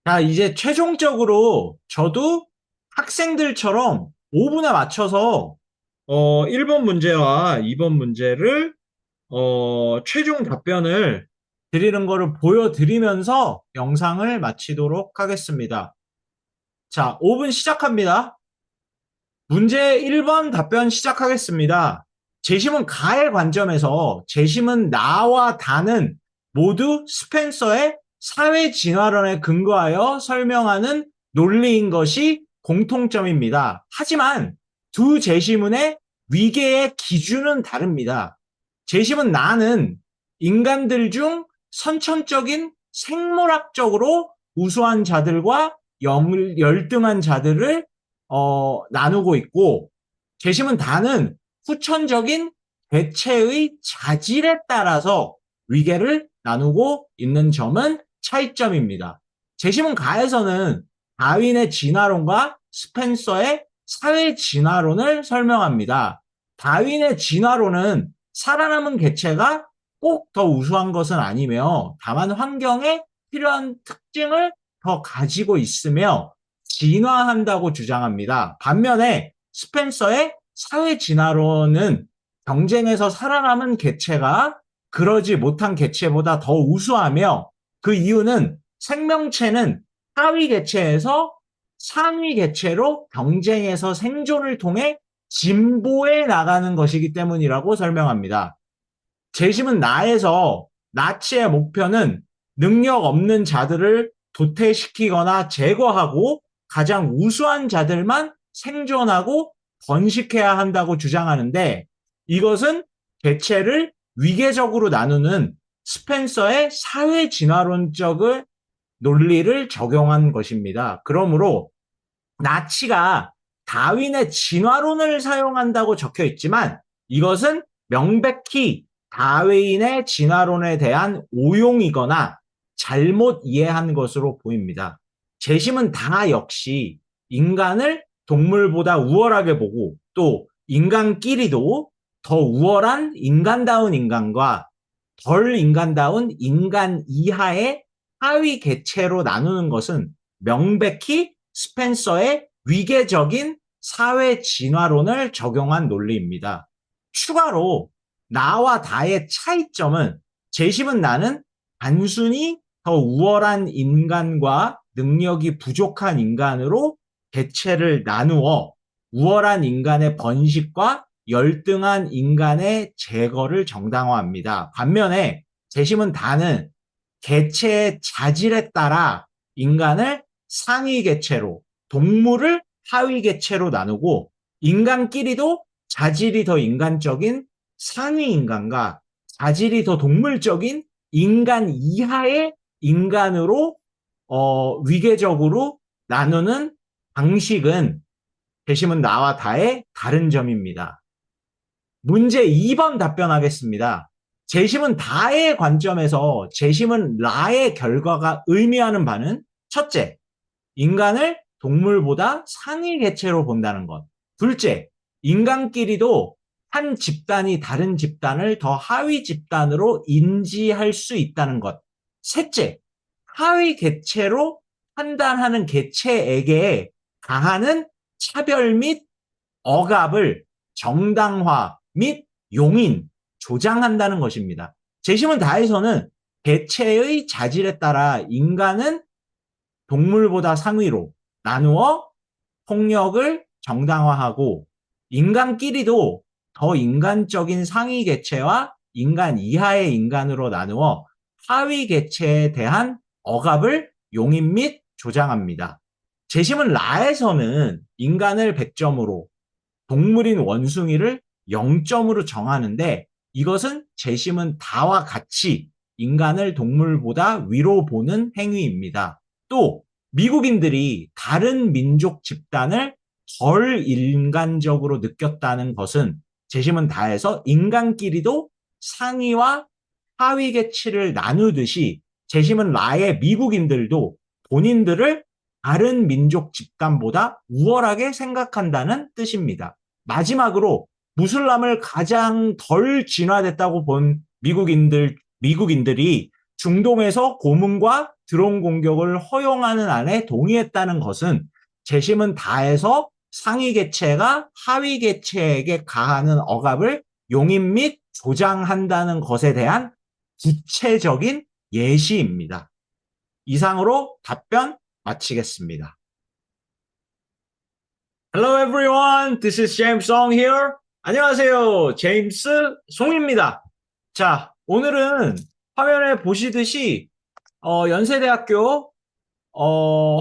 자, 이제 최종적으로 저도 학생들처럼 5분에 맞춰서 1번 문제와 2번 문제를 최종 답변을 드리는 거를 보여드리면서 영상을 마치도록 하겠습니다. 자, 5분 시작합니다. 문제 1번 답변 시작하겠습니다. 재심은 가의 관점에서 재심은 나와 다는 모두 스펜서의 사회 진화론에 근거하여 설명하는 논리인 것이 공통점입니다. 하지만 두 재심문의 위계의 기준은 다릅니다. 재심은 나는 인간들 중 선천적인 생물학적으로 우수한 자들과 열등한 자들을 나누고 있고, 재심은 다는 후천적인 개체의 자질에 따라서 위계를 나누고 있는 점은 차이점입니다. 재심은 가에서는 다윈의 진화론과 스펜서의 사회 진화론을 설명합니다. 다윈의 진화론은 살아남은 개체가 꼭 더 우수한 것은 아니며 다만 환경에 필요한 특징을 더 가지고 있으며 진화한다고 주장합니다. 반면에 스펜서의 사회 진화론은 경쟁에서 살아남은 개체가 그러지 못한 개체보다 더 우수하며, 그 이유는 생명체는 하위 개체에서 상위 개체로 경쟁에서 생존을 통해 진보해 나가는 것이기 때문이라고 설명합니다. 재심은 나에서 나치의 목표는 능력 없는 자들을 도태시키거나 제거하고 가장 우수한 자들만 생존하고 번식해야 한다고 주장하는데, 이것은 개체를 위계적으로 나누는 스펜서의 사회 진화론적을 논리를 적용한 것입니다. 그러므로 나치가 다윈의 진화론을 사용한다고 적혀 있지만 이것은 명백히 다윈의 진화론에 대한 오용이거나 잘못 이해한 것으로 보입니다. 재심은 다 역시 인간을 동물보다 우월하게 보고, 또 인간끼리도 더 우월한 인간다운 인간과 덜 인간다운 인간 이하의 하위 개체로 나누는 것은 명백히 스펜서의 위계적인 사회 진화론을 적용한 논리입니다. 추가로 나와 다의 차이점은, 재심은 나는 단순히 더 우월한 인간과 능력이 부족한 인간으로 개체를 나누어 우월한 인간의 번식과 열등한 인간의 제거를 정당화합니다. 반면에 재심은 다는 개체의 자질에 따라 인간을 상위 개체로, 동물을 하위 개체로 나누고, 인간끼리도 자질이 더 인간적인 상위 인간과 자질이 더 동물적인 인간 이하의 인간으로 위계적으로 나누는 방식은 재심은 나와 다의 다른 점입니다. 문제 2번 답변하겠습니다. 재심은 다의 관점에서 재심은 라의 결과가 의미하는 바는, 첫째, 인간을 동물보다 상위 개체로 본다는 것. 둘째, 인간끼리도 한 집단이 다른 집단을 더 하위 집단으로 인지할 수 있다는 것. 셋째, 하위 개체로 판단하는 개체에게 가하는 차별 및 억압을 정당화 및 용인, 조장한다는 것입니다. 재심은 다에서는 개체의 자질에 따라 인간은 동물보다 상위로 나누어 폭력을 정당화하고, 인간끼리도 더 인간적인 상위 개체와 인간 이하의 인간으로 나누어 하위 개체에 대한 억압을 용인 및 조장합니다. 재심은 라에서는 인간을 100점으로, 동물인 원숭이를 0점으로 정하는데, 이것은 재심은 다와 같이 인간을 동물보다 위로 보는 행위입니다. 또 미국인들이 다른 민족 집단을 덜 인간적으로 느꼈다는 것은 재심은 다해서 인간끼리도 상위와 하위 계치를 나누듯이 재심은 라의 미국인들도 본인들을 다른 민족 집단보다 우월하게 생각한다는 뜻입니다. 마지막으로 무슬람을 가장 덜 진화됐다고 본 미국인들이 중동에서 고문과 드론 공격을 허용하는 안에 동의했다는 것은 재심은 다해서 상위 개체가 하위 개체에게 가하는 억압을 용인 및 조장한다는 것에 대한 구체적인 예시입니다. 이상으로 답변 마치겠습니다. Hello everyone, this is James Song here. 안녕하세요, 제임스 송입니다. 자, 오늘은 화면에 보시듯이 연세대학교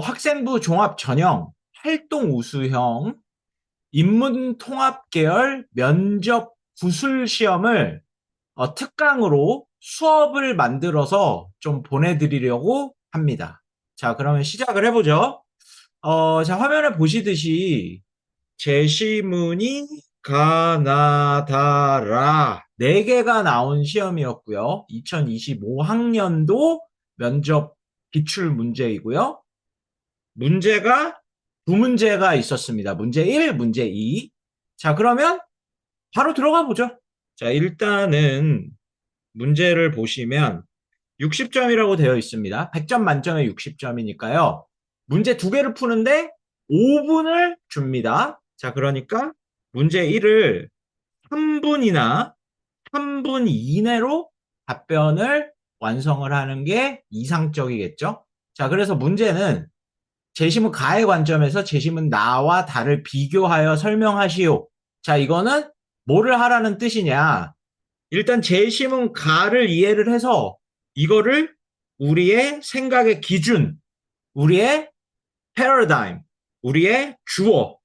학생부 종합 전형 활동 우수형 인문 통합 계열 면접 구술 시험을 특강으로 수업을 만들어서 좀 보내드리려고 합니다. 자, 그러면 시작을 해보죠. 자, 화면에 보시듯이 제시문이 가나다라 4개가 나온 시험이었고요. 2025학년도 면접 기출 문제이고요. 문제가 두 문제가 있었습니다. 문제 1, 문제 2. 자, 그러면 바로 들어가 보죠. 자, 일단은 문제를 보시면 60점이라고 되어 있습니다. 100점 만점에 60점이니까요. 문제 2개를 푸는데 5분을 줍니다. 자, 그러니까 문제 1을 3분이나 3분 이내로 답변을 완성을 하는 게 이상적이겠죠. 자, 그래서 문제는 재심은 가의 관점에서 재심은 나와 다를 비교하여 설명하시오. 자, 이거는 뭐를 하라는 뜻이냐? 일단 재심은 가를 이해를 해서 이거를 우리의 생각의 기준, 우리의 패러다임, 우리의 주어로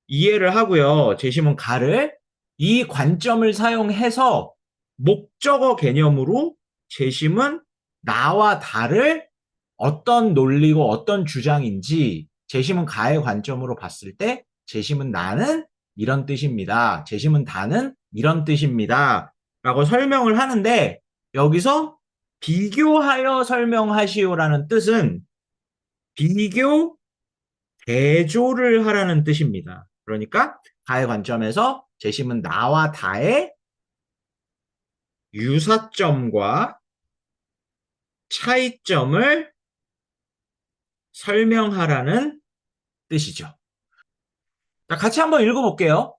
이해를 하고요. 재심은 가를 이 관점을 사용해서 목적어 개념으로 재심은 나와 다를 어떤 논리고 어떤 주장인지 재심은 가의 관점으로 봤을 때 재심은 나는 이런 뜻입니다. 재심은 다는 이런 뜻입니다. 라고 설명을 하는데 여기서 비교하여 설명하시오라는 뜻은 비교, 대조를 하라는 뜻입니다. 그러니까 가의 관점에서 재심은 나와 다의 유사점과 차이점을 설명하라는 뜻이죠. 자, 같이 한번 읽어볼게요.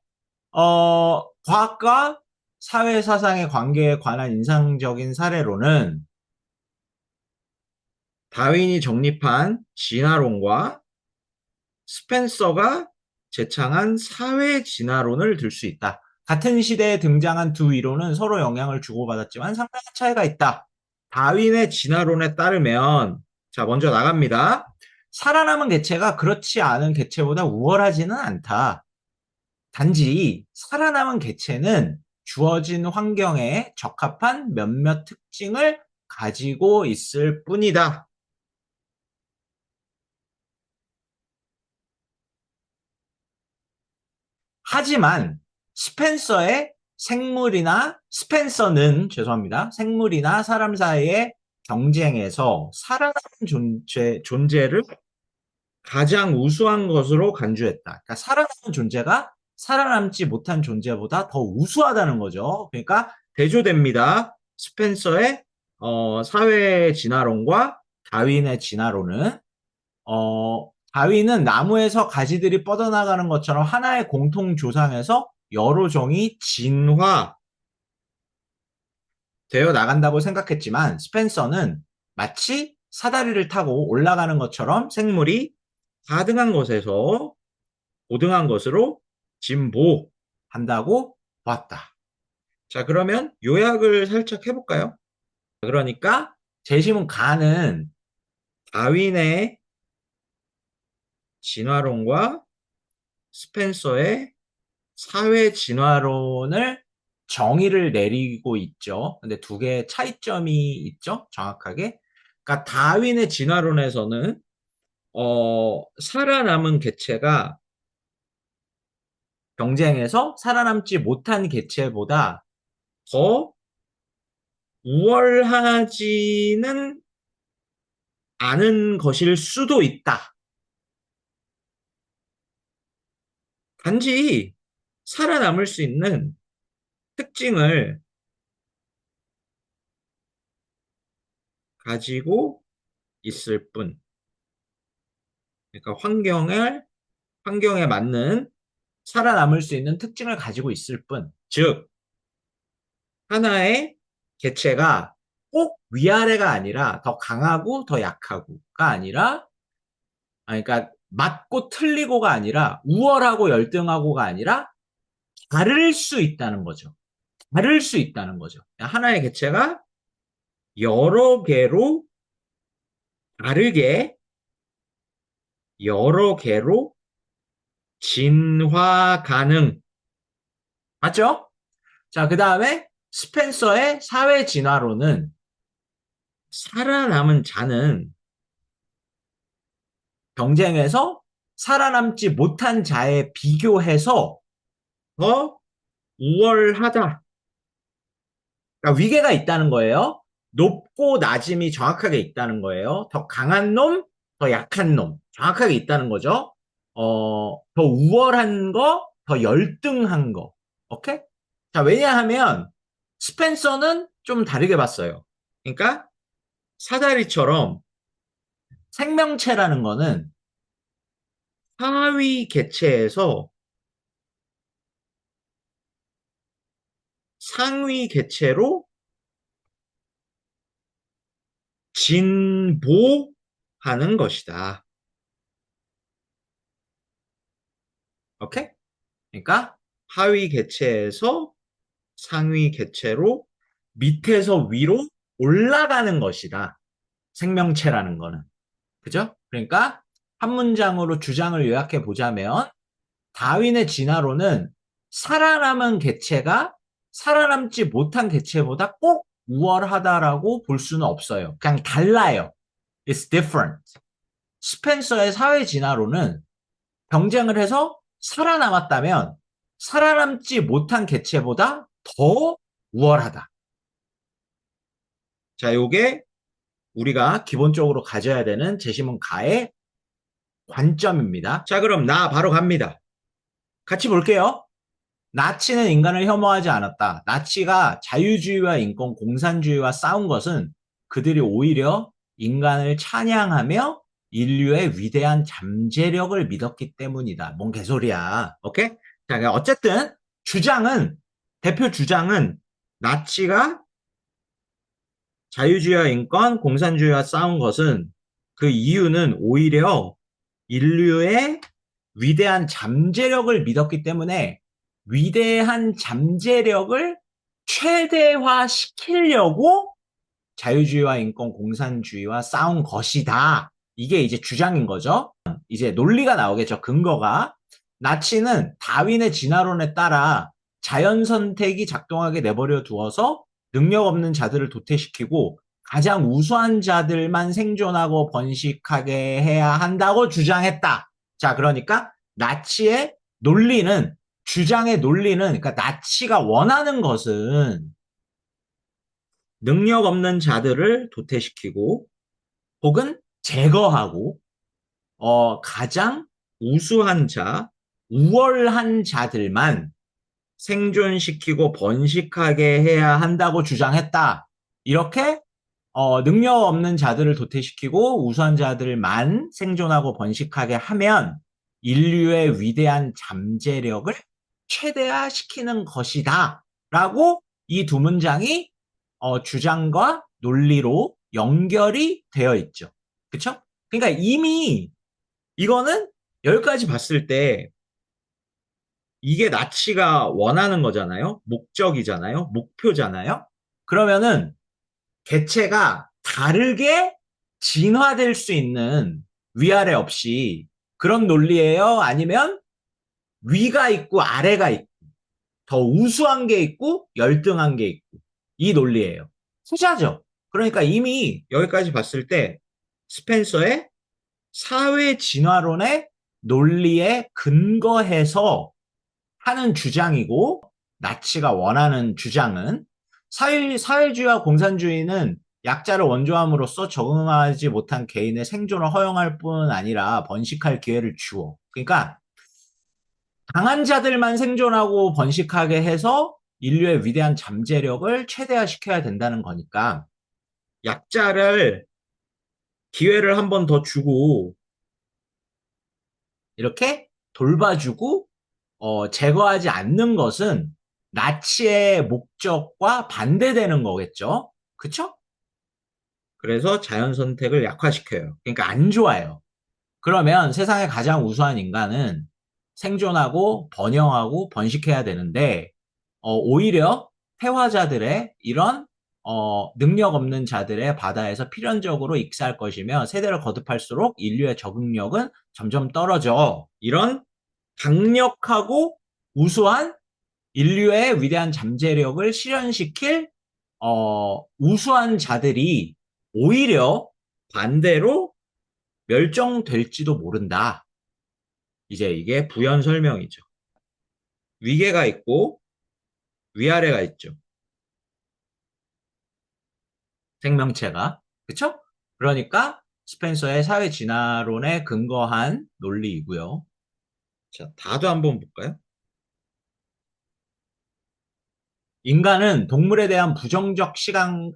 과학과 사회 사상의 관계에 관한 인상적인 사례로는 다윈이 정립한 진화론과 스펜서가 제창한 사회 진화론을 들 수 있다. 같은 시대에 등장한 두 이론은 서로 영향을 주고받았지만 상당한 차이가 있다. 다윈의 진화론에 따르면 자, 먼저 나갑니다. 살아남은 개체가 그렇지 않은 개체보다 우월하지는 않다. 단지 살아남은 개체는 주어진 환경에 적합한 몇몇 특징을 가지고 있을 뿐이다. 하지만 스펜서는 죄송합니다. 생물이나 사람 사이의 경쟁에서 살아남은 존재를 가장 우수한 것으로 간주했다. 그러니까 살아남은 존재가 살아남지 못한 존재보다 더 우수하다는 거죠. 그러니까 대조됩니다. 스펜서의 사회 진화론과 다윈의 진화론은 다윈은 나무에서 가지들이 뻗어나가는 것처럼 하나의 공통 조상에서 여러 종이 진화되어 나간다고 생각했지만 스펜서는 마치 사다리를 타고 올라가는 것처럼 생물이 가등한 것에서 고등한 것으로 진보한다고 보았다. 자, 그러면 요약을 살짝 해볼까요? 그러니까 제시문 가는 다윈의 진화론과 스펜서의 사회 진화론을 정의를 내리고 있죠. 근데 두 개의 차이점이 있죠. 정확하게. 그러니까 다윈의 진화론에서는 살아남은 개체가 경쟁에서 살아남지 못한 개체보다 더 우월하지는 않은 것일 수도 있다. 단지 살아남을 수 있는 특징을 가지고 있을 뿐. 그러니까 환경에 맞는 살아남을 수 있는 특징을 가지고 있을 뿐. 즉, 하나의 개체가 꼭 위아래가 아니라 더 강하고 더 약하고가 아니라, 그러니까 맞고 틀리고가 아니라 우월하고 열등하고가 아니라 다를 수 있다는 거죠. 다를 수 있다는 거죠. 하나의 개체가 여러 개로 다르게 여러 개로 진화 가능. 맞죠? 자, 그 다음에 스펜서의 사회 진화론은 살아남은 자는 경쟁에서 살아남지 못한 자에 비교해서 더 우월하다. 그러니까 위계가 있다는 거예요. 높고 낮음이 정확하게 있다는 거예요. 더 강한 놈, 더 약한 놈. 정확하게 있다는 거죠. 더 우월한 거, 더 열등한 거. 오케이? 자, 왜냐하면 스펜서는 좀 다르게 봤어요. 그러니까 사다리처럼 생명체라는 거는 하위 개체에서 상위 개체로 진보하는 것이다. 오케이? 그러니까 하위 개체에서 상위 개체로 밑에서 위로 올라가는 것이다. 생명체라는 거는. 그죠? 그러니까 한 문장으로 주장을 요약해 보자면 다윈의 진화론은 살아남은 개체가 살아남지 못한 개체보다 꼭 우월하다라고 볼 수는 없어요. 그냥 달라요. It's different. 스펜서의 사회 진화론은 경쟁을 해서 살아남았다면 살아남지 못한 개체보다 더 우월하다. 자, 요게 우리가 기본적으로 가져야 되는 제시문가의 관점입니다. 자, 그럼 나 바로 갑니다. 같이 볼게요. 나치는 인간을 혐오하지 않았다. 나치가 자유주의와 인권 공산주의와 싸운 것은 그들이 오히려 인간을 찬양하며 인류의 위대한 잠재력을 믿었기 때문이다. 뭔 개소리야. 오케이? 자, 어쨌든 대표 주장은 나치가 자유주의와 인권, 공산주의와 싸운 것은 그 이유는 오히려 인류의 위대한 잠재력을 믿었기 때문에 위대한 잠재력을 최대화시키려고 자유주의와 인권, 공산주의와 싸운 것이다. 이게 이제 주장인 거죠. 이제 논리가 나오겠죠. 근거가. 나치는 다윈의 진화론에 따라 자연 선택이 작동하게 내버려 두어서 능력 없는 자들을 도태시키고 가장 우수한 자들만 생존하고 번식하게 해야 한다고 주장했다. 자, 그러니까 나치의 논리는 주장의 논리는 그러니까 나치가 원하는 것은 능력 없는 자들을 도태시키고 혹은 제거하고 가장 우수한 자, 우월한 자들만 생존시키고 번식하게 해야 한다고 주장했다. 이렇게 능력 없는 자들을 도태시키고 우수한 자들만 생존하고 번식하게 하면 인류의 위대한 잠재력을 최대화시키는 것이다. 라고 이 두 문장이 주장과 논리로 연결이 되어 있죠. 그쵸? 그러니까 이미 이거는 여기까지 봤을 때 이게 나치가 원하는 거잖아요. 목적이잖아요. 목표잖아요. 그러면은 개체가 다르게 진화될 수 있는 위아래 없이 그런 논리예요? 아니면 위가 있고 아래가 있고 더 우수한 게 있고 열등한 게 있고 이 논리예요. 후자죠. 그러니까 이미 여기까지 봤을 때 스펜서의 사회 진화론의 논리에 근거해서 하는 주장이고 나치가 원하는 주장은 사회주의와 공산주의는 약자를 원조함으로써 적응하지 못한 개인의 생존을 허용할 뿐 아니라 번식할 기회를 주어. 그러니까 강한 자들만 생존하고 번식하게 해서 인류의 위대한 잠재력을 최대화시켜야 된다는 거니까 약자를 기회를 한 번 더 주고 이렇게 돌봐주고 제거하지 않는 것은 나치의 목적과 반대되는 거겠죠. 그쵸? 그래서 자연 선택을 약화시켜요. 그러니까 안 좋아요. 그러면 세상의 가장 우수한 인간은 생존하고 번영하고 번식해야 되는데 오히려 태화자들의 이런 능력 없는 자들의 바다에서 필연적으로 익사할 것이며 세대를 거듭할수록 인류의 적응력은 점점 떨어져. 이런 강력하고 우수한 인류의 위대한 잠재력을 실현시킬 우수한 자들이 오히려 반대로 멸종될지도 모른다. 이제 이게 부연 설명이죠. 위계가 있고 위아래가 있죠. 생명체가. 그쵸? 그러니까 스펜서의 사회 진화론에 근거한 논리이고요. 자, 다도 한번 볼까요? 인간은 동물에 대한 부정적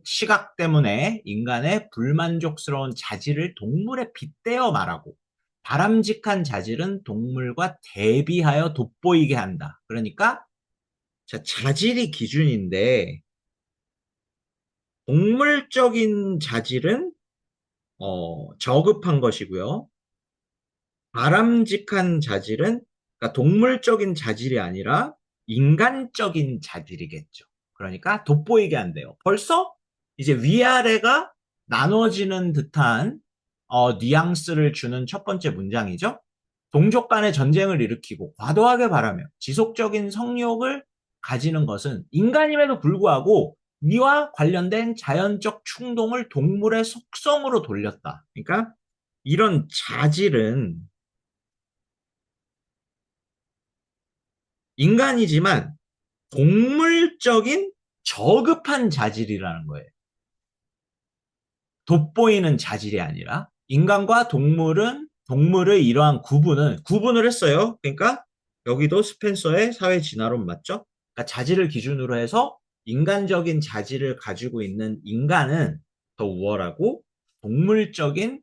시각 때문에 인간의 불만족스러운 자질을 동물에 빗대어 말하고 바람직한 자질은 동물과 대비하여 돋보이게 한다. 그러니까 자, 자질이 기준인데 동물적인 자질은 저급한 것이고요. 바람직한 자질은 그러니까 동물적인 자질이 아니라 인간적인 자질이겠죠. 그러니까 돋보이게 한대요. 벌써 이제 위아래가 나눠지는 듯한 뉘앙스를 주는 첫 번째 문장이죠. 동족 간의 전쟁을 일으키고 과도하게 바라며 지속적인 성욕을 가지는 것은 인간임에도 불구하고 이와 관련된 자연적 충동을 동물의 속성으로 돌렸다. 그러니까 이런 자질은 인간이지만 동물적인 저급한 자질이라는 거예요. 돋보이는 자질이 아니라 인간과 동물의 이러한 구분을 했어요. 그러니까 여기도 스펜서의 사회 진화론 맞죠? 그러니까 자질을 기준으로 해서 인간적인 자질을 가지고 있는 인간은 더 우월하고 동물적인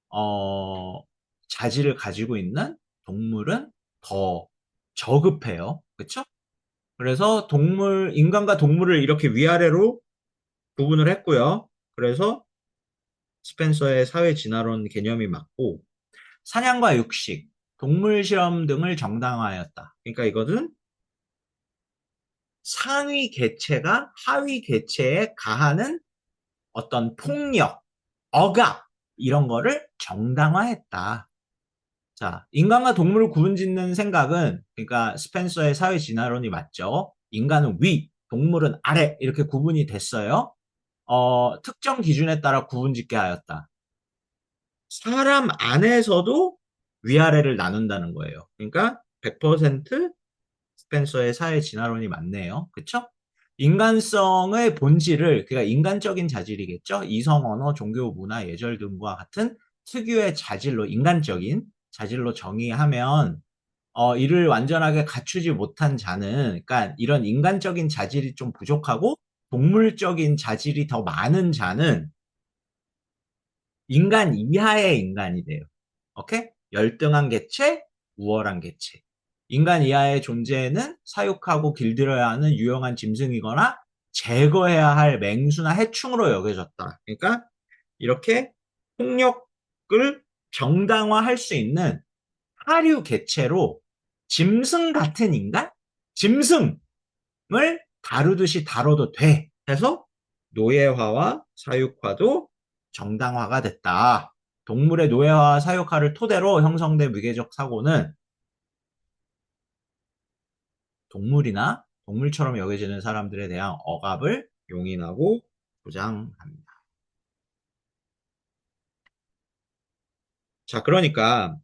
어, 자질을 가지고 있는 동물은 더 저급해요. 그렇죠? 그래서 인간과 동물을 이렇게 위아래로 구분을 했고요. 그래서 스펜서의 사회 진화론 개념이 맞고 사냥과 육식, 동물 실험 등을 정당화하였다. 그러니까 이것은 상위 개체가 하위 개체에 가하는 어떤 폭력, 억압 이런 거를 정당화했다. 자, 인간과 동물을 구분짓는 생각은 그러니까 스펜서의 사회 진화론이 맞죠. 인간은 위, 동물은 아래 이렇게 구분이 됐어요. 특정 기준에 따라 구분짓게 하였다. 사람 안에서도 위아래를 나눈다는 거예요. 그러니까 100% 스펜서의 사회 진화론이 맞네요. 그쵸? 인간성의 본질을, 그러니까 인간적인 자질이겠죠? 이성, 언어, 종교, 문화, 예절 등과 같은 특유의 자질로, 인간적인 자질로 정의하면, 이를 완전하게 갖추지 못한 자는, 그러니까 이런 인간적인 자질이 좀 부족하고, 동물적인 자질이 더 많은 자는 인간 이하의 인간이 돼요. 오케이? 열등한 개체, 우월한 개체. 인간 이하의 존재는 사육하고 길들여야 하는 유용한 짐승이거나 제거해야 할 맹수나 해충으로 여겨졌다. 그러니까 이렇게 폭력을 정당화할 수 있는 하류 개체로 짐승 같은 인간? 짐승을 다루듯이 다뤄도 돼. 해서 노예화와 사육화도 정당화가 됐다. 동물의 노예화와 사육화를 토대로 형성된 위계적 사고는 동물이나 동물처럼 여겨지는 사람들에 대한 억압을 용인하고 보장합니다. 자, 그러니까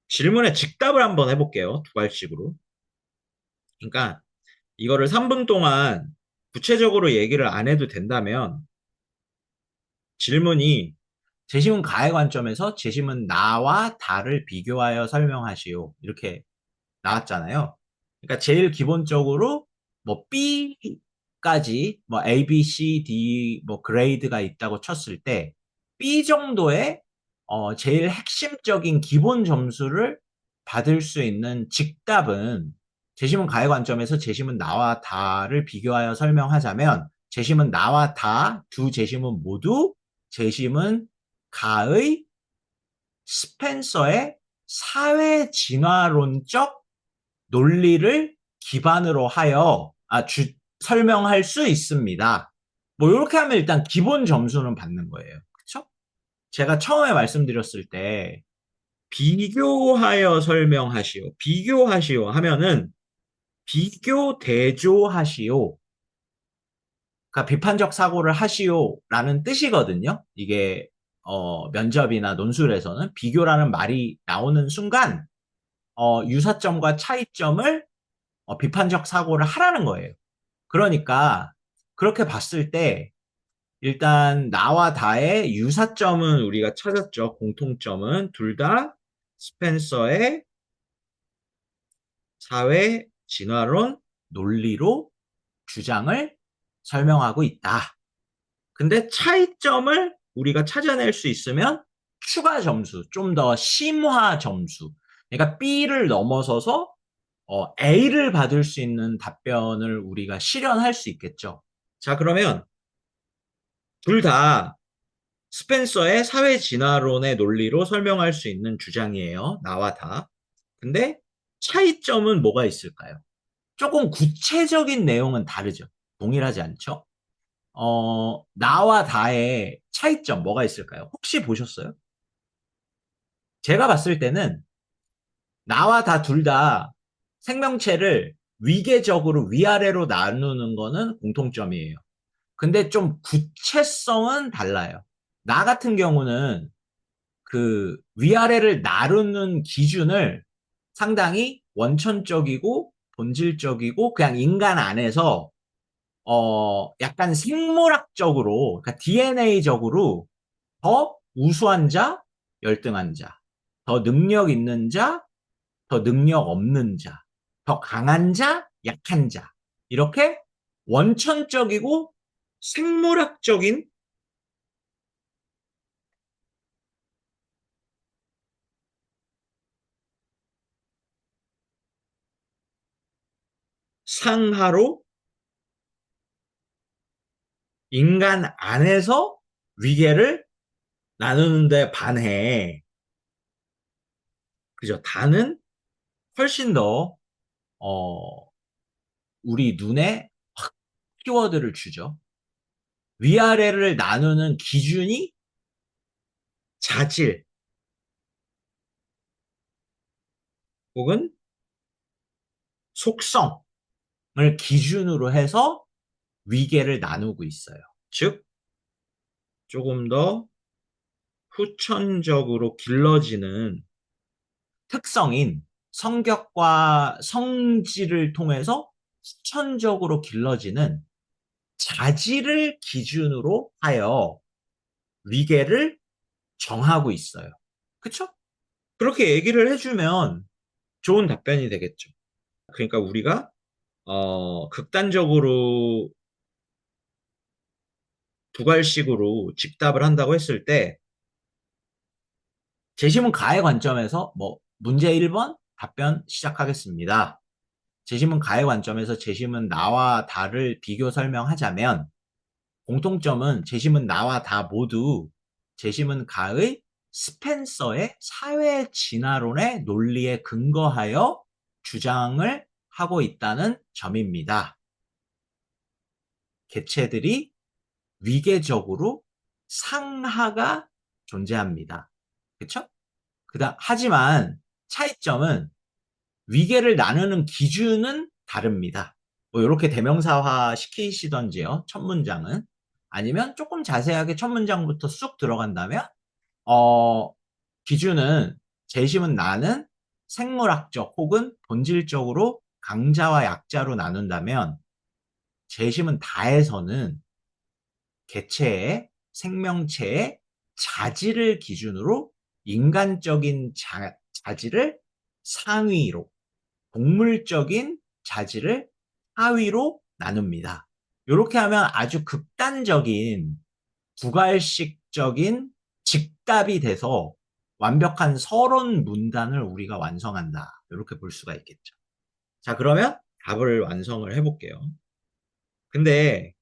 질문에 즉답을 한번 해볼게요. 두 발씩으로. 그러니까 이거를 3분 동안 구체적으로 얘기를 안 해도 된다면 질문이 재심은 가의 관점에서 재심은 나와 다를 비교하여 설명하시오. 이렇게 나왔잖아요. 그러니까 제일 기본적으로 뭐 B B까지 뭐 A, B, C, D 뭐 그레이드가 있다고 쳤을 때 B 정도의 제일 핵심적인 기본 점수를 받을 수 있는 직답은 재심은 가의 관점에서 재심은 나와 다를 비교하여 설명하자면 재심은 나와 다 두 재심은 모두 재심은 가의 스펜서의 사회 진화론적 논리를 기반으로 하여 설명할 수 있습니다. 뭐 이렇게 하면 일단 기본 점수는 받는 거예요. 그렇죠? 제가 처음에 말씀드렸을 때 비교하여 설명하시오, 비교하시오 하면은 비교 대조하시오. 그러니까 비판적 사고를 하시오라는 뜻이거든요. 이게 면접이나 논술에서는 비교라는 말이 나오는 순간 유사점과 차이점을 비판적 사고를 하라는 거예요. 그러니까 그렇게 봤을 때 일단 나와 다의 유사점은 우리가 찾았죠. 공통점은 둘 다 스펜서의 사회 진화론 논리로 주장을 설명하고 있다. 근데 차이점을 우리가 찾아낼 수 있으면 추가 점수, 좀 더 심화 점수. 그러니까 B를 넘어서서 A를 받을 수 있는 답변을 우리가 실현할 수 있겠죠. 자, 그러면 둘 다 스펜서의 사회 진화론의 논리로 설명할 수 있는 주장이에요. 나와 다. 근데 차이점은 뭐가 있을까요? 조금 구체적인 내용은 다르죠. 동일하지 않죠? 나와 다의 차이점 뭐가 있을까요? 혹시 보셨어요? 제가 봤을 때는 나와 다 둘 다 생명체를 위계적으로 위아래로 나누는 거는 공통점이에요. 근데 좀 구체성은 달라요. 나 같은 경우는 그 위아래를 나누는 기준을 상당히 원천적이고 본질적이고 그냥 인간 안에서 약간 생물학적으로 그러니까 DNA적으로 더 우수한 자, 열등한 자, 더 능력 있는 자, 더 능력 없는 자, 더 강한 자, 약한 자 이렇게 원천적이고 생물학적인 상하로 인간 안에서 위계를 나누는데 반해. 그죠? 다는 훨씬 더, 우리 눈에 확 키워드를 주죠. 위아래를 나누는 기준이 자질 혹은 속성을 기준으로 해서 위계를 나누고 있어요. 즉, 조금 더 후천적으로 길러지는 특성인 성격과 성질을 통해서 후천적으로 길러지는 자질을 기준으로 하여 위계를 정하고 있어요. 그쵸? 그렇게 얘기를 해주면 좋은 답변이 되겠죠. 그러니까 우리가 극단적으로 두괄식으로 집답을 한다고 했을 때 재심은 가의 관점에서 뭐 문제 1번 답변 시작하겠습니다. 재심은 가의 관점에서 재심은 나와 다를 비교 설명하자면 공통점은 재심은 나와 다 모두 재심은 가의 스펜서의 사회 진화론의 논리에 근거하여 주장을 하고 있다는 점입니다. 개체들이 위계적으로 상하가 존재합니다. 그렇죠? 하지만 차이점은 위계를 나누는 기준은 다릅니다. 뭐 이렇게 대명사화 시키시던지요. 첫 문장은. 아니면 조금 자세하게 첫 문장부터 쑥 들어간다면 어, 기준은 재심은 나는 생물학적 혹은 본질적으로 강자와 약자로 나눈다면 재심은 다에서는 개체의 생명체의 자질을 기준으로 인간적인 자질을 상위로 동물적인 자질을 하위로 나눕니다. 이렇게 하면 아주 극단적인 두괄식적인 직답이 돼서 완벽한 서론 문단을 우리가 완성한다. 이렇게 볼 수가 있겠죠. 자, 그러면 답을 완성을 해볼게요. 근데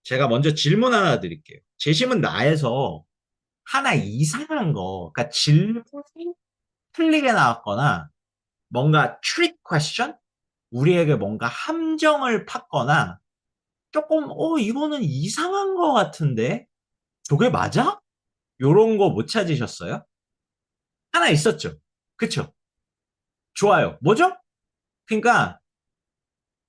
제가 먼저 질문 하나 드릴게요. 재심은 나에서 하나 이상한 거, 그러니까 질문이 틀리게 나왔거나 뭔가 trick question? 우리에게 뭔가 함정을 팠거나 조금 이거는 이상한 거 같은데 저게 맞아? 요런 거 못 찾으셨어요? 하나 있었죠. 그쵸? 좋아요. 뭐죠? 그러니까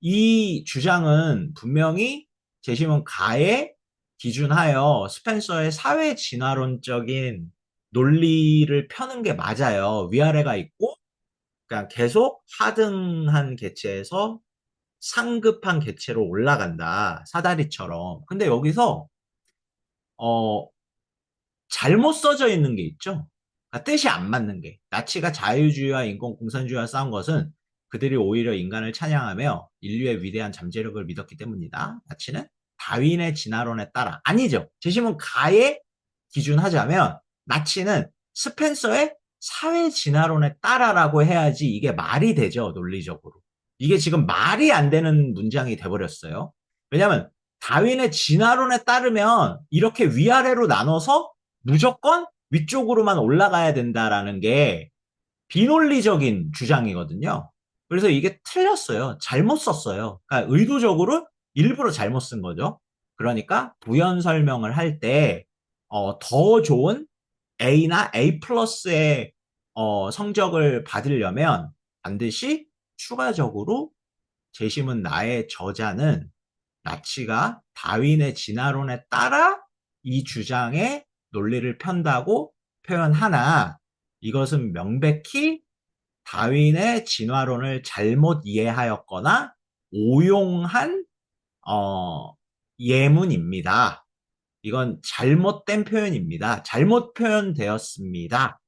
이 주장은 분명히 제시문 가에 기준하여 스펜서의 사회 진화론적인 논리를 펴는 게 맞아요. 위아래가 있고 그냥 계속 하등한 개체에서 상급한 개체로 올라간다. 사다리처럼. 근데 여기서 어 잘못 써져 있는 게 있죠. 그러니까 뜻이 안 맞는 게. 나치가 자유주의와 인권 공산주의와 싸운 것은 그들이 오히려 인간을 찬양하며 인류의 위대한 잠재력을 믿었기 때문이다. 나치는 다윈의 진화론에 따라 아니죠. 제시문 가에 기준하자면 나치는 스펜서의 사회 진화론에 따라라고 해야지 이게 말이 되죠. 논리적으로. 이게 지금 말이 안 되는 문장이 돼버렸어요. 왜냐하면 다윈의 진화론에 따르면 이렇게 위아래로 나눠서 무조건 위쪽으로만 올라가야 된다라는 게 비논리적인 주장이거든요. 그래서 이게 틀렸어요. 잘못 썼어요. 그러니까 의도적으로 일부러 잘못 쓴 거죠. 그러니까 부연 설명을 할 때 더 좋은 A나 A 플러스의 성적을 받으려면 반드시 추가적으로 재심은 나의 저자는 나치가 다윈의 진화론에 따라 이 주장의 논리를 편다고 표현하나 이것은 명백히 다윈의 진화론을 잘못 이해하였거나 오용한 예문입니다. 이건 잘못된 표현입니다. 잘못 표현되었습니다.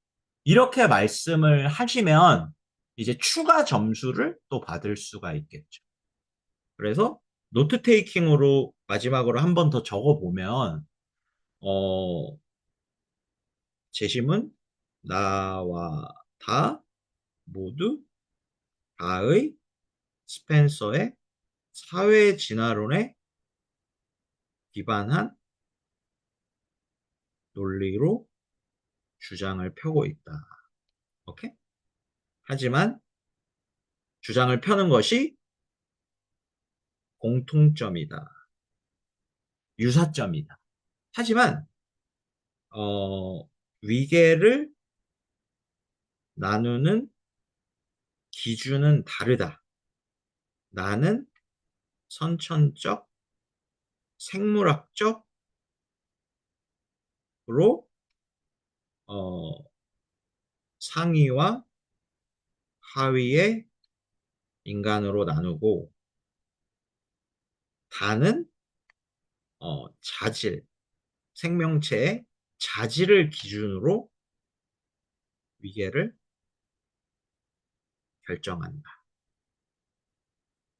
이렇게 말씀을 하시면 이제 추가 점수를 또 받을 수가 있겠죠. 그래서 노트 테이킹으로 마지막으로 한 번 더 적어보면 어, 재심은 나와 다 모두 다의 스펜서의 사회 진화론에 기반한 논리로 주장을 펴고 있다. 오케이? 하지만 주장을 펴는 것이 공통점이다. 유사점이다. 하지만 위계를 나누는 기준은 다르다. 나는 선천적, 생물학적으로 상위와 하위의 인간으로 나누고 다는 자질, 생명체의 자질을 기준으로 위계를 결정한다.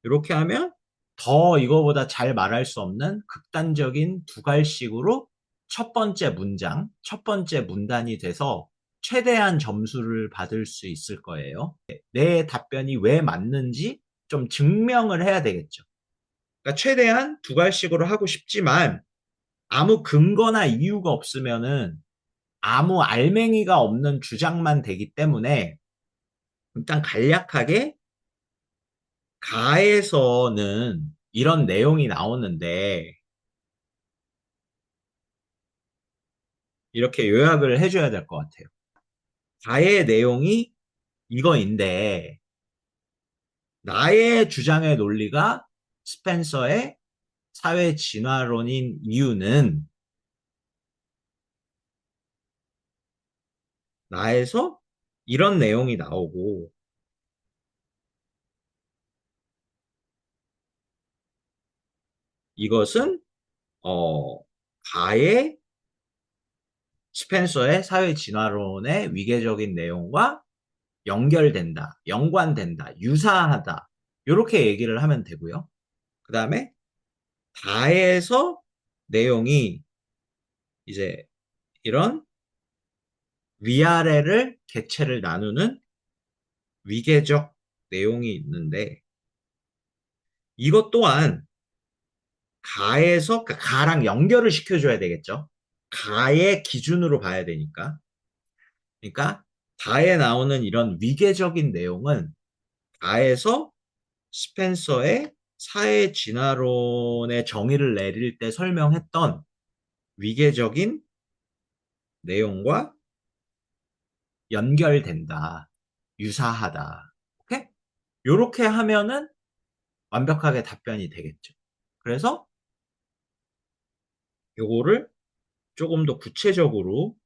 이렇게 하면 더 이거보다 잘 말할 수 없는 극단적인 두갈식으로 첫 번째 문장, 첫 번째 문단이 돼서 최대한 점수를 받을 수 있을 거예요. 내 답변이 왜 맞는지 좀 증명을 해야 되겠죠. 그러니까 최대한 두갈식으로 하고 싶지만 아무 근거나 이유가 없으면은 아무 알맹이가 없는 주장만 되기 때문에 일단 간략하게 가에서는 이런 내용이 나오는데 이렇게 요약을 해줘야 될 것 같아요. 가의 내용이 이거인데 나의 주장의 논리가 스펜서의 사회 진화론인 이유는 나에서 이런 내용이 나오고 이것은 가의 스펜서의 사회 진화론의 위계적인 내용과 연결된다, 연관된다, 유사하다 이렇게 얘기를 하면 되고요. 그 다음에 다에서 내용이 이제 이런 위아래를 개체를 나누는 위계적 내용이 있는데 이것 또한 가에서 가랑 연결을 시켜줘야 되겠죠. 가의 기준으로 봐야 되니까. 그러니까 가에 나오는 이런 위계적인 내용은 가에서 스펜서의 사회 진화론의 정의를 내릴 때 설명했던 위계적인 내용과 연결된다. 유사하다. 오케이? 요렇게 하면은 완벽하게 답변이 되겠죠. 그래서 요거를 조금 더 구체적으로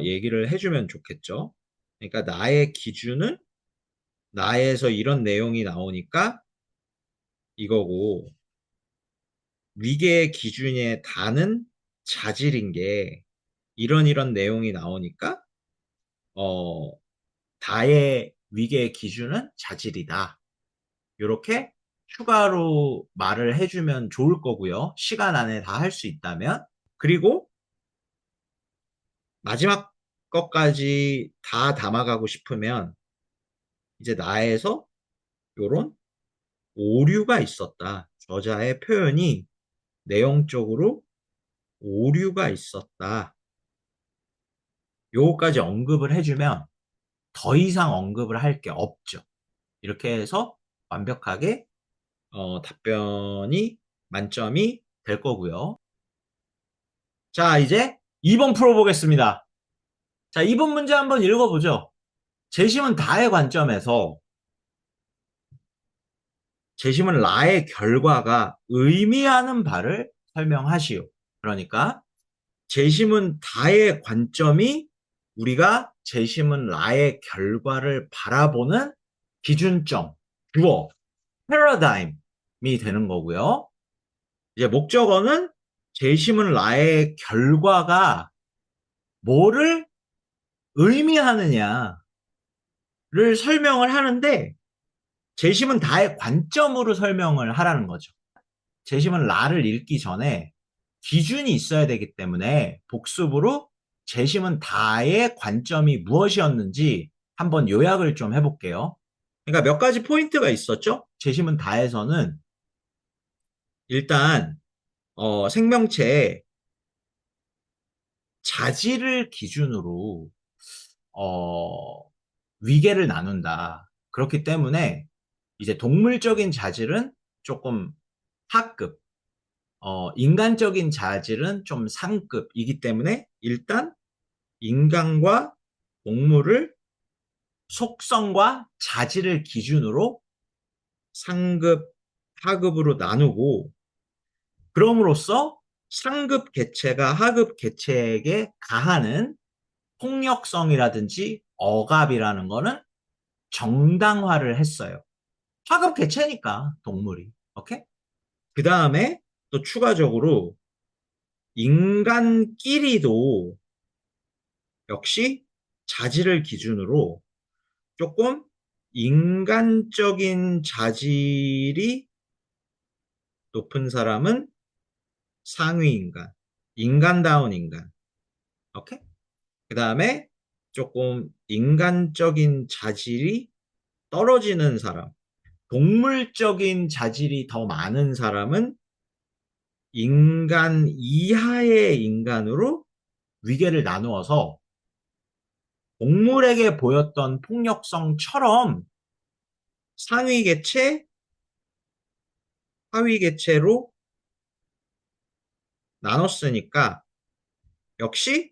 얘기를 해주면 좋겠죠. 그러니까 나의 기준은 나에서 이런 내용이 나오니까 이거고 위계의 기준에 다는 자질인 게 이런 내용이 나오니까 어, 다의 위계의 기준은 자질이다. 이렇게 추가로 말을 해주면 좋을 거고요. 시간 안에 다 할 수 있다면. 그리고 마지막 것까지 다 담아가고 싶으면 이제 나에서 요런 오류가 있었다. 저자의 표현이 내용적으로 오류가 있었다. 요거까지 언급을 해주면 더 이상 언급을 할 게 없죠. 이렇게 해서 완벽하게 답변이 만점이 될 거고요. 자, 이제 2번 풀어보겠습니다. 자, 2번 문제 한번 읽어보죠. 재심은 다의 관점에서 재심은 라의 결과가 의미하는 바를 설명하시오. 그러니까 재심은 다의 관점이 우리가 재심은 라의 결과를 바라보는 기준점, 주어, 패러다임이 되는 거고요. 이제 목적어는 재심은 라의 결과가 뭐를 의미하느냐를 설명을 하는데 재심은 다의 관점으로 설명을 하라는 거죠. 재심은 라를 읽기 전에 기준이 있어야 되기 때문에 복습으로 재심은 다의 관점이 무엇이었는지 한번 요약을 좀 해볼게요. 그러니까 몇 가지 포인트가 있었죠. 재심은 다에서는 일단 생명체의 자질을 기준으로 어, 위계를 나눈다. 그렇기 때문에 이제 동물적인 자질은 조금 하급, 인간적인 자질은 좀 상급이기 때문에 일단 인간과 동물을 속성과 자질을 기준으로 상급, 하급으로 나누고 그럼으로써 상급 개체가 하급 개체에게 가하는 폭력성이라든지 억압이라는 거는 정당화를 했어요. 하급 개체니까 동물이. 오케이? 그 다음에 또 추가적으로 인간끼리도 역시 자질을 기준으로 조금 인간적인 자질이 높은 사람은 상위 인간, 인간다운 인간. 오케이? 그 다음에 조금 인간적인 자질이 떨어지는 사람, 동물적인 자질이 더 많은 사람은 인간 이하의 인간으로 위계를 나누어서 동물에게 보였던 폭력성처럼 상위 개체, 하위 개체로 나눴으니까 역시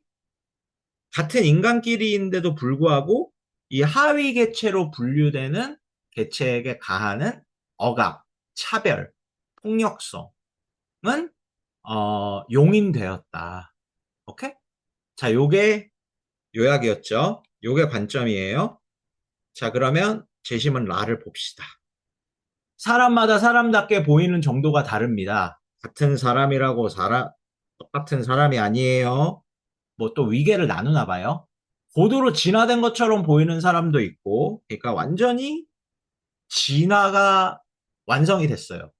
같은 인간끼리인데도 불구하고 이 하위 개체로 분류되는 개체에게 가하는 억압, 차별, 폭력성은 용인되었다. 오케이? 자, 요게 요약이었죠. 요게 관점이에요. 자, 그러면 재심은 라를 봅시다. 사람마다 사람답게 보이는 정도가 다릅니다. 같은 사람이라고 똑같은 사람이 아니에요. 뭐 또 위계를 나누나 봐요. 고도로 진화된 것처럼 보이는 사람도 있고, 그러니까 완전히 진화가 완성이 됐어요.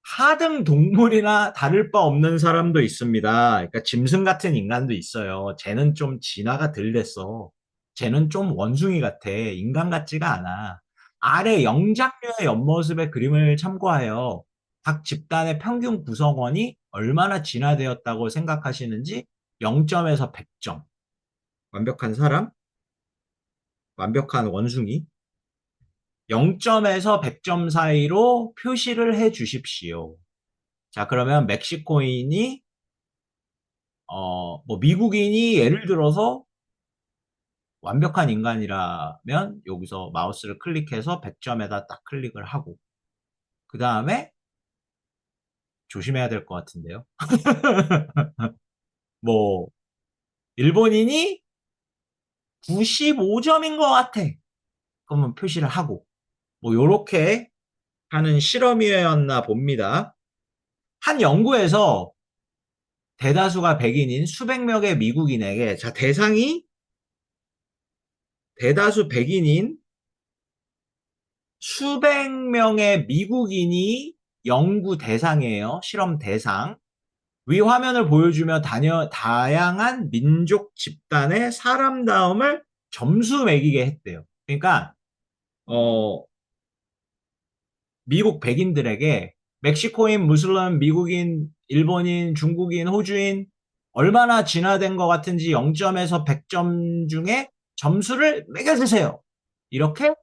하등 동물이나 다를 바 없는 사람도 있습니다. 그러니까 짐승 같은 인간도 있어요. 쟤는 좀 진화가 덜 됐어. 쟤는 좀 원숭이 같아. 인간 같지가 않아. 아래 영장류의 옆모습의 그림을 참고하여 각 집단의 평균 구성원이 얼마나 진화되었다고 생각하시는지 0점에서 100점. 완벽한 사람, 완벽한 원숭이. 0점에서 100점 사이로 표시를 해 주십시오. 자, 그러면 멕시코인이, 뭐, 미국인이 예를 들어서 완벽한 인간이라면 여기서 마우스를 클릭해서 100점에다 딱 클릭을 하고, 그 다음에 조심해야 될 것 같은데요. 뭐, 일본인이 95점인 것 같아. 그러면 표시를 하고, 뭐, 요렇게 하는 실험이었나 봅니다. 한 연구에서 대다수가 백인인 수백 명의 미국인에게, 자, 대다수 백인인 수백 명의 미국인이 연구 대상이에요. 실험 대상. 위 화면을 보여주며 다양한 민족 집단의 사람다움을 점수 매기게 했대요. 그러니까 어, 미국 백인들에게 멕시코인, 무슬림, 미국인, 일본인, 중국인, 호주인 얼마나 진화된 것 같은지 0점에서 100점 중에 점수를 매겨주세요. 이렇게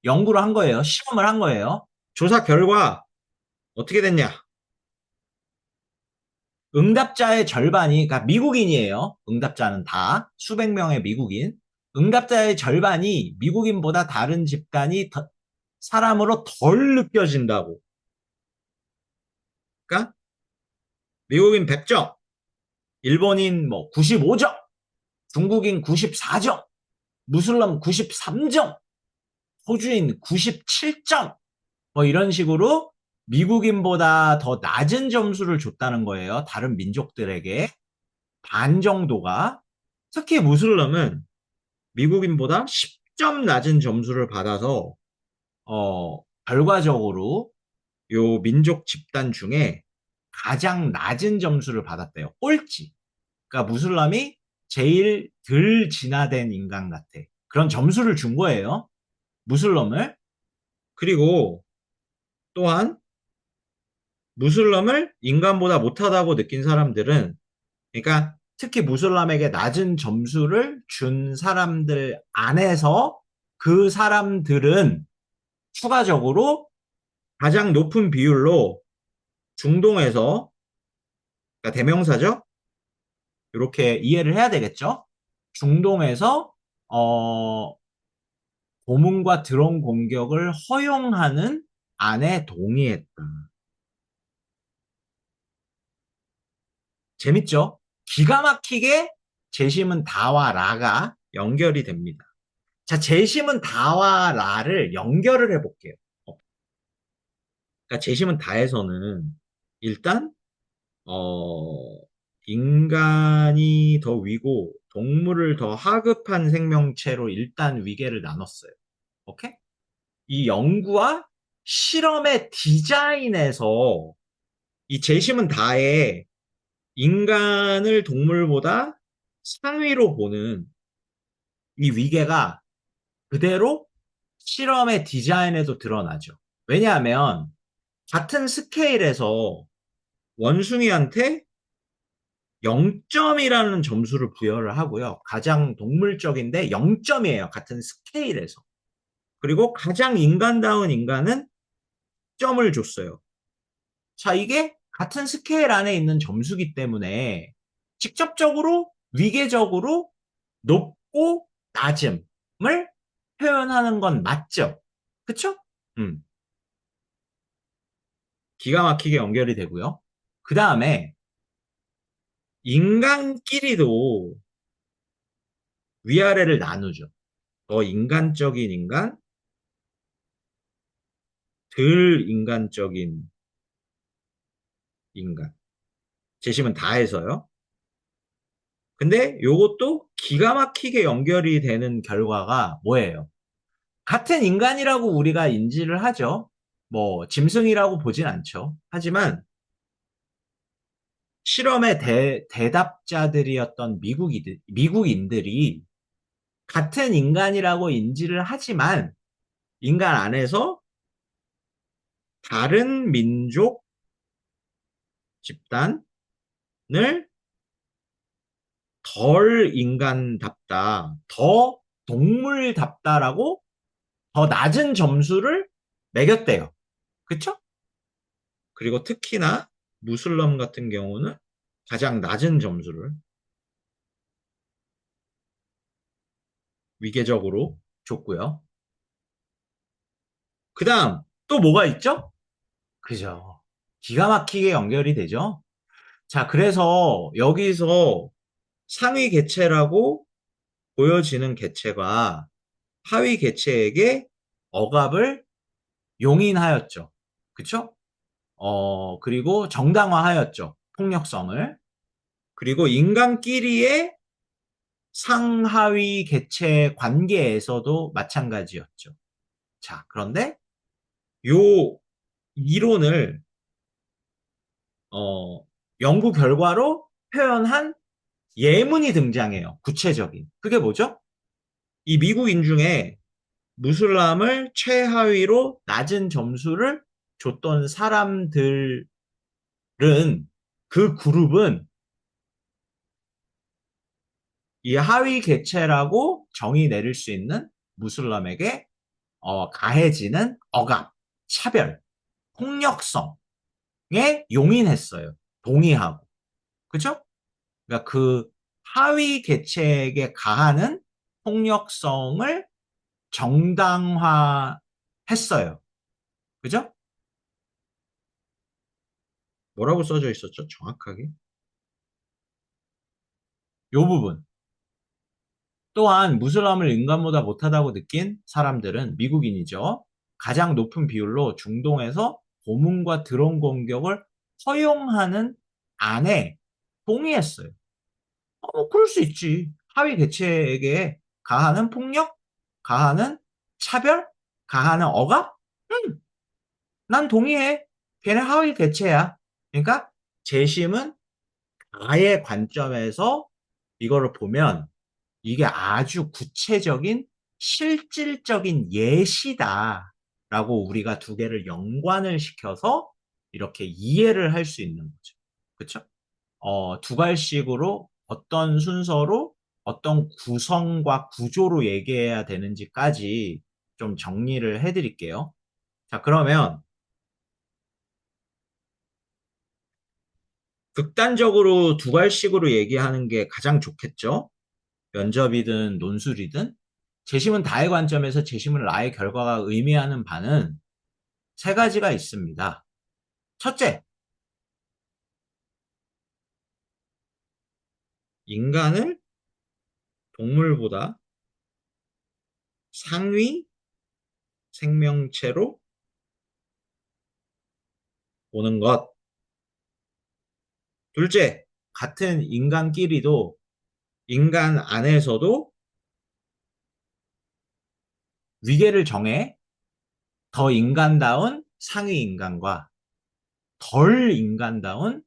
연구를 한 거예요. 실험을 한 거예요. 조사 결과 어떻게 됐냐? 응답자의 절반이, 그러니까 미국인이에요. 응답자는 다 수백 명의 미국인. 응답자의 절반이 미국인보다 다른 집단이 사람으로 덜 느껴진다고. 그러니까 미국인 100점, 일본인 뭐 95점, 중국인 94점, 무슬림 93점, 호주인 97점, 뭐 이런 식으로 미국인보다 더 낮은 점수를 줬다는 거예요. 다른 민족들에게. 반 정도가. 특히 무슬림은 미국인보다 10점 낮은 점수를 받아서 결과적으로 요 민족 집단 중에 가장 낮은 점수를 받았대요. 꼴찌. 그러니까 무슬람이 제일 덜 진화된 인간 같아. 그런 점수를 준 거예요. 무슬럼을. 그리고 또한 무슬럼을 인간보다 못하다고 느낀 사람들은, 그러니까 특히 무슬람에게 낮은 점수를 준 사람들 안에서 그 사람들은 추가적으로 가장 높은 비율로 중동에서, 그러니까 대명사죠. 이렇게 이해를 해야 되겠죠. 중동에서 고문과 드론 공격을 허용하는 안에 동의했다. 재밌죠? 기가 막히게 재심은 다와 라가 연결이 됩니다. 자, 재심은 다와 라를 연결을 해볼게요. 그러니까 재심은 다에서는 일단 어, 인간이 더 위고 동물을 더 하급한 생명체로 일단 위계를 나눴어요. 오케이? 이 연구와 실험의 디자인에서 이 재심은 다에 인간을 동물보다 상위로 보는 이 위계가 그대로 실험의 디자인에도 드러나죠. 왜냐하면 같은 스케일에서 원숭이한테 0점이라는 점수를 부여를 하고요. 가장 동물적인데 0점이에요. 같은 스케일에서. 그리고 가장 인간다운 인간은 점을 줬어요. 자, 이게 같은 스케일 안에 있는 점수기 때문에 직접적으로 위계적으로 높고 낮음을 표현하는 건 맞죠? 그쵸? 음, 기가 막히게 연결이 되고요. 그 다음에 인간끼리도 위아래를 나누죠. 더 인간적인 인간, 덜 인간적인 인간. 재심은 다 해서요. 근데 요것도 기가 막히게 연결이 되는 결과가 뭐예요? 같은 인간이라고 우리가 인지를 하죠. 뭐 짐승이라고 보진 않죠. 하지만 실험의 대답자들이었던 미국인들이 같은 인간이라고 인지를 하지만 인간 안에서 다른 민족 집단을 덜 인간답다, 더 동물답다라고 더 낮은 점수를 매겼대요. 그쵸? 그리고 특히나 무슬럼 같은 경우는 가장 낮은 점수를 위계적으로 줬고요. 그 다음 또 뭐가 있죠? 그죠. 기가 막히게 연결이 되죠. 자, 그래서 여기서 상위 개체라고 보여지는 개체가 하위 개체에게 억압을 용인하였죠. 그쵸? 그리고 정당화하였죠. 폭력성을. 그리고 인간끼리의 상하위 개체 관계에서도 마찬가지였죠. 자, 그런데 요 이론을 어, 연구 결과로 표현한 예문이 등장해요. 구체적인. 그게 뭐죠? 이 미국인 중에 무슬람을 최하위로 낮은 점수를 줬던 사람들은 그 그룹은 이 하위 개체라고 정의 내릴 수 있는 무슬람에게 가해지는 억압, 차별, 폭력성에 용인했어요. 동의하고. 그죠? 그러니까 그 하위 계층에게 가하는 폭력성을 정당화했어요. 그죠? 뭐라고 써져 있었죠? 정확하게. 요 부분. 또한 무슬람을 인간보다 못하다고 느낀 사람들은 미국인이죠. 가장 높은 비율로 중동에서 고문과 드론 공격을 허용하는 안에 동의했어요. 그럴 수 있지. 하위 계층에게 가하는 폭력, 가하는 차별, 가하는 억압? 응, 난 동의해. 걔네 하위 계층야. 그러니까 재심은 나의 관점에서 이거를 보면 이게 아주 구체적인 실질적인 예시다라고 우리가 두 개를 연관을 시켜서 이렇게 이해를 할 수 있는 거죠. 그렇죠? 두갈씩으로 어떤 순서로 어떤 구성과 구조로 얘기해야 되는지까지 좀 정리를 해드릴게요. 자, 그러면 극단적으로 두갈씩으로 얘기하는 게 가장 좋겠죠? 면접이든 논술이든 재심은 다의 관점에서 재심은 나의 결과가 의미하는 바는 세 가지가 있습니다. 첫째, 인간을 동물보다 상위 생명체로 보는 것. 둘째, 같은 인간끼리도 인간 안에서도 위계를 정해 더 인간다운 상위 인간과 덜 인간다운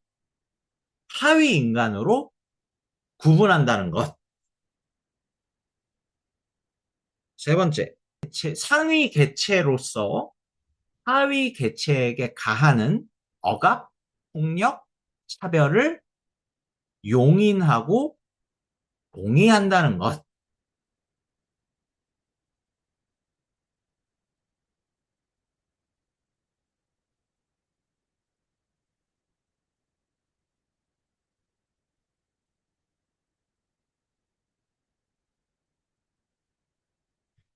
하위 인간으로 구분한다는 것. 세 번째, 상위 개체로서 하위 개체에게 가하는 억압, 폭력, 차별을 용인하고 동의한다는 것.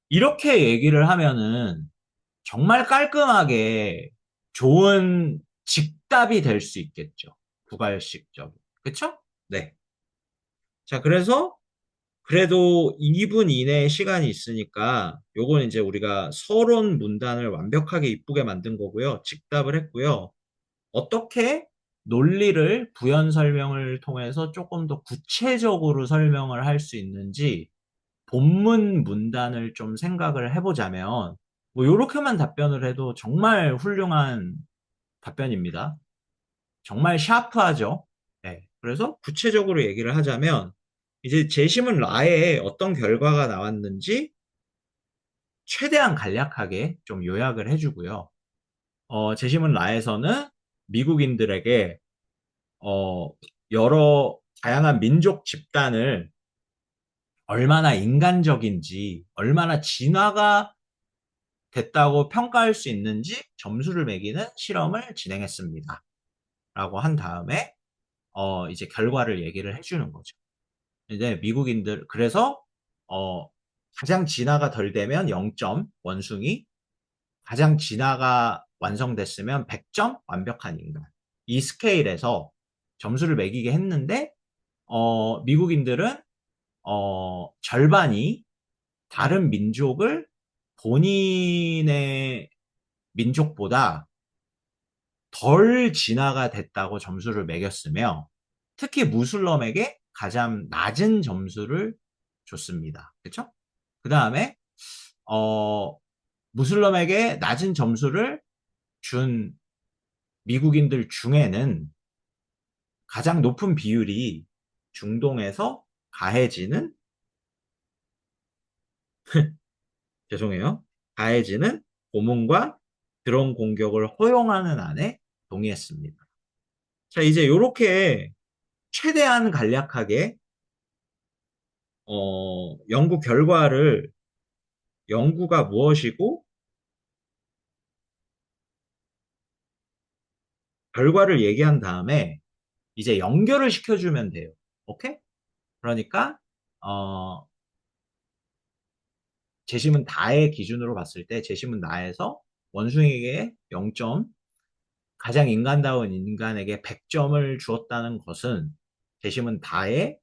이렇게 얘기를 하면은 정말 깔끔하게 좋은 직답이 될 수 있겠죠. 두괄식적인. 그쵸? 네. 자, 그래서 그래도 2분 이내의 시간이 있으니까 요건 이제 우리가 서론 문단을 완벽하게 이쁘게 만든 거고요. 직답을 했고요. 어떻게 논리를 부연 설명을 통해서 조금 더 구체적으로 설명을 할 수 있는지 본문 문단을 좀 생각을 해보자면 뭐 요렇게만 답변을 해도 정말 훌륭한 답변입니다. 정말 샤프하죠. 네. 그래서 구체적으로 얘기를 하자면 이제 재심은 라에 어떤 결과가 나왔는지 최대한 간략하게 좀 요약을 해주고요. 재심은 라에서는 미국인들에게 어, 여러 다양한 민족 집단을 얼마나 인간적인지, 얼마나 진화가 됐다고 평가할 수 있는지 점수를 매기는 실험을 진행했습니다. 라고 한 다음에, 이제 결과를 얘기를 해주는 거죠. 이제 미국인들, 그래서, 어, 가장 진화가 덜 되면 0점, 원숭이, 가장 진화가 완성됐으면 100점, 완벽한 인간. 이 스케일에서 점수를 매기게 했는데, 미국인들은, 절반이 다른 민족을 본인의 민족보다 덜 진화가 됐다고 점수를 매겼으며, 특히 무슬럼에게 가장 낮은 점수를 줬습니다. 그렇죠? 그 다음에 무슬럼에게 낮은 점수를 준 미국인들 중에는 가장 높은 비율이 중동에서 가해지는 죄송해요. 가해지는 고문과 드론 공격을 허용하는 안에 동의했습니다. 자, 이제 이렇게 최대한 간략하게 연구 결과를 연구가 무엇이고 결과를 얘기한 다음에 이제 연결을 시켜주면 돼요. 오케이? 그러니까 재심은 다의 기준으로 봤을 때 재심은 나에서 원숭이에게 0점, 가장 인간다운 인간에게 100점을 주었다는 것은 재심은 다의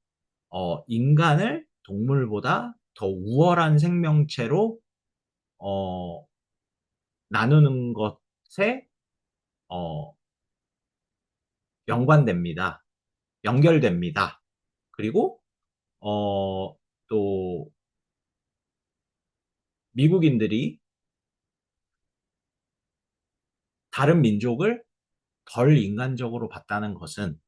인간을 동물보다 더 우월한 생명체로 어, 나누는 것에 어, 연관됩니다. 연결됩니다. 그리고 또 미국인들이 다른 민족을 덜 인간적으로 봤다는 것은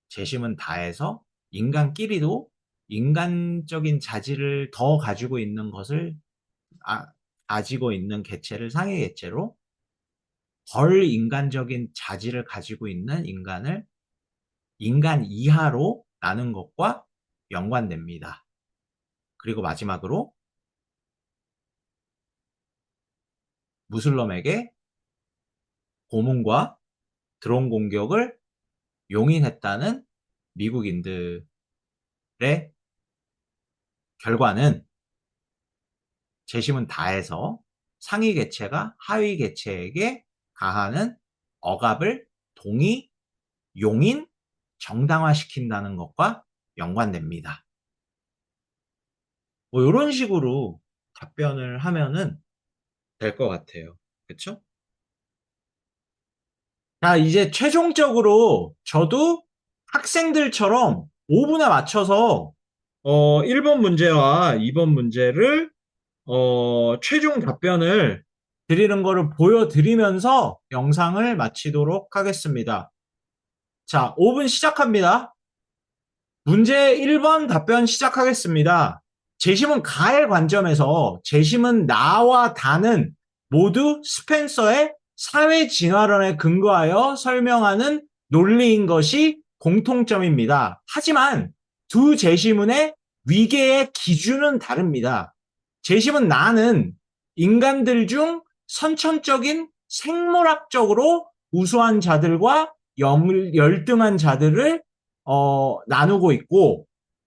재심은 다해서 인간끼리도 인간적인 자질을 더 가지고 있는 것을 가지고 있는 개체를 상위 개체로 덜 인간적인 자질을 가지고 있는 인간을 인간 이하로 나눈 것과 연관됩니다. 그리고 마지막으로 무슬럼에게 고문과 드론 공격을 용인했다는 미국인들의 결과는 재심은 다해서 상위 개체가 하위 개체에게 가하는 억압을 동의, 용인, 정당화시킨다는 것과 연관됩니다. 뭐 이런 식으로 답변을 하면은 될 것 같아요. 그쵸? 자, 이제 최종적으로 저도 학생들처럼 5분에 맞춰서 1번 문제와 2번 문제를 최종 답변을 드리는 거를 보여드리면서 영상을 마치도록 하겠습니다. 자, 5분 시작합니다. 문제 1번 답변 시작하겠습니다. 재심은 가의 관점에서 재심은 나와 다는 모두 스펜서의 사회 진화론에 근거하여 설명하는 논리인 것이 공통점입니다. 하지만 두 재심문의 위계의 기준은 다릅니다. 재심은 나는 인간들 중 선천적인 생물학적으로 우수한 자들과 열등한 자들을 나누고 있고,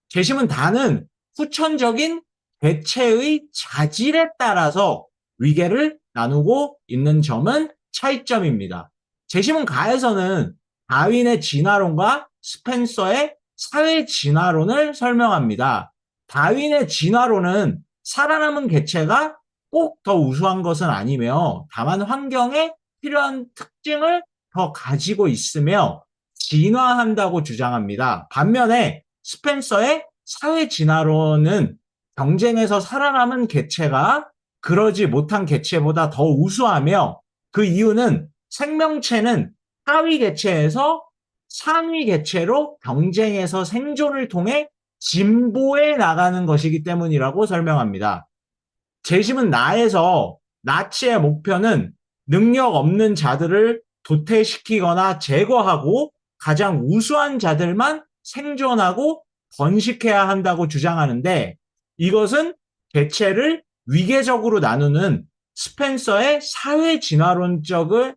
재심은 다는 후천적인 개체의 자질에 따라서 위계를 나누고 있는 점은 차이점입니다. 재심은 가에서는 다윈의 진화론과 스펜서의 사회 진화론을 설명합니다. 다윈의 진화론은 살아남은 개체가 꼭 더 우수한 것은 아니며 다만 환경에 필요한 특징을 더 가지고 있으며 진화한다고 주장합니다. 반면에 스펜서의 사회 진화론은 경쟁에서 살아남은 개체가 그러지 못한 개체보다 더 우수하며 그 이유는 생명체는 하위 개체에서 상위 개체로 경쟁해서 생존을 통해 진보해 나가는 것이기 때문이라고 설명합니다. 재심은 나에서 나치의 목표는 능력 없는 자들을 도태시키거나 제거하고 가장 우수한 자들만 생존하고 번식해야 한다고 주장하는데 이것은 개체를 위계적으로 나누는 스펜서의 사회 진화론적인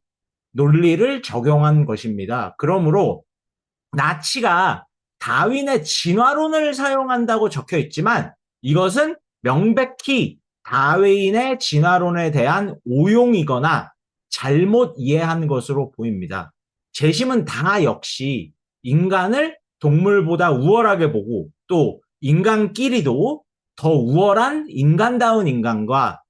논리를 적용한 것입니다. 그러므로 나치가 다윈의 진화론을 사용한다고 적혀 있지만 이것은 명백히 다윈의 진화론에 대한 오용이거나 잘못 이해한 것으로 보입니다. 재심은 다 역시 인간을 동물보다 우월하게 보고 또 인간끼리도 더 우월한 인간다운 인간과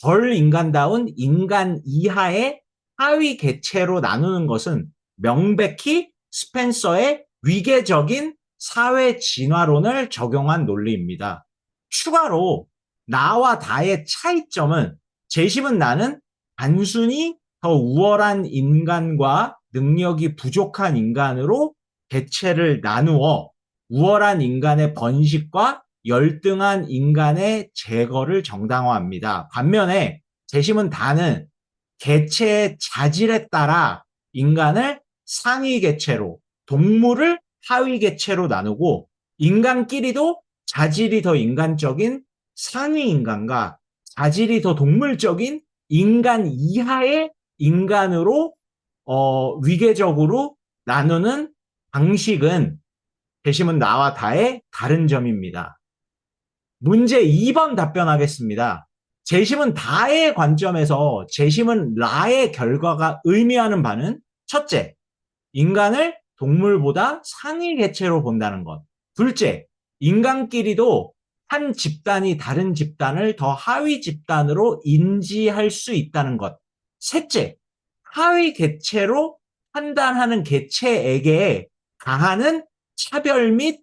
덜 인간다운 인간 이하의 하위 개체로 나누는 것은 명백히 스펜서의 위계적인 사회 진화론을 적용한 논리입니다. 추가로 나와 다의 차이점은 재심은 나는 단순히 더 우월한 인간과 능력이 부족한 인간으로 개체를 나누어 우월한 인간의 번식과 열등한 인간의 제거를 정당화합니다. 반면에 재심은 다는 개체의 자질에 따라 인간을 상위 개체로, 동물을 하위 개체로 나누고 인간끼리도 자질이 더 인간적인 상위 인간과 자질이 더 동물적인 인간 이하의 인간으로 위계적으로 나누는 방식은 재심은 나와 다의 다른 점입니다. 문제 2번 답변하겠습니다. 재심은 다의 관점에서 재심은 라의 결과가 의미하는 바는 첫째, 인간을 동물보다 상위 개체로 본다는 것. 둘째, 인간끼리도 한 집단이 다른 집단을 더 하위 집단으로 인지할 수 있다는 것. 셋째, 하위 개체로 판단하는 개체에게 가하는 차별 및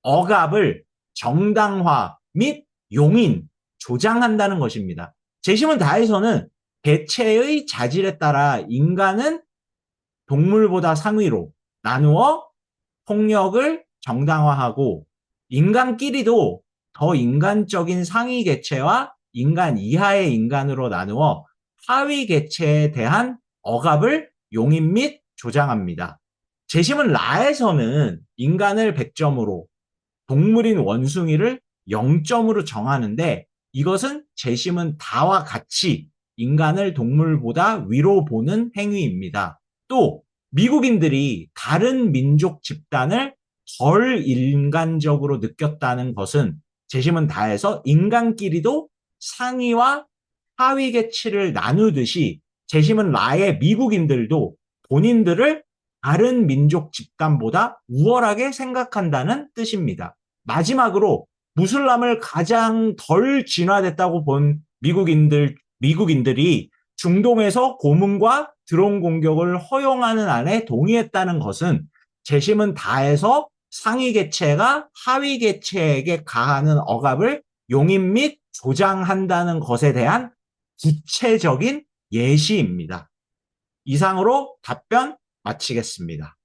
억압을 정당화 및 용인, 조장한다는 것입니다. 재심은 다에서는 개체의 자질에 따라 인간은 동물보다 상위로 나누어 폭력을 정당화하고 인간끼리도 더 인간적인 상위 개체와 인간 이하의 인간으로 나누어 하위 개체에 대한 억압을 용인 및 조장합니다. 재심은 라에서는 인간을 100점으로 동물인 원숭이를 0점으로 정하는데 이것은 재심은 다와 같이 인간을 동물보다 위로 보는 행위입니다. 또 미국인들이 다른 민족 집단을 덜 인간적으로 느꼈다는 것은 재심은 다해서 인간끼리도 상위와 하위 계치를 나누듯이 재심은 라의 미국인들도 본인들을 다른 민족 집단보다 우월하게 생각한다는 뜻입니다. 마지막으로 무슬람을 가장 덜 진화됐다고 본 미국인들이 중동에서 고문과 드론 공격을 허용하는 안에 동의했다는 것은 재심은 다해서 상위 계체가 하위 계체에게 가하는 억압을 용인 및 조장한다는 것에 대한 구체적인 예시입니다. 이상으로 답변 마치겠습니다.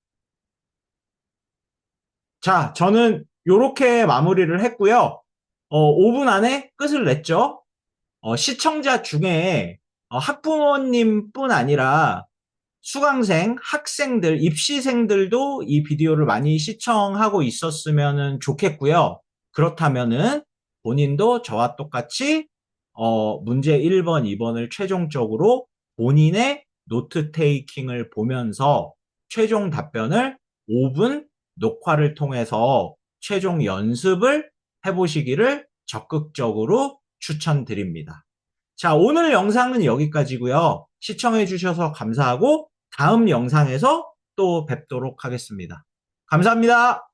자, 저는 이렇게 마무리를 했고요. 5분 안에 끝을 냈죠. 시청자 중에 학부모님뿐 아니라 수강생, 학생들, 입시생들도 이 비디오를 많이 시청하고 있었으면 좋겠고요. 그렇다면은 본인도 저와 똑같이 문제 1번, 2번을 최종적으로 본인의 노트 테이킹을 보면서 최종 답변을 5분 녹화를 통해서 최종 연습을 해보시기를 적극적으로 추천드립니다. 자, 오늘 영상은 여기까지고요. 시청해주셔서 감사하고 다음 영상에서 또 뵙도록 하겠습니다. 감사합니다.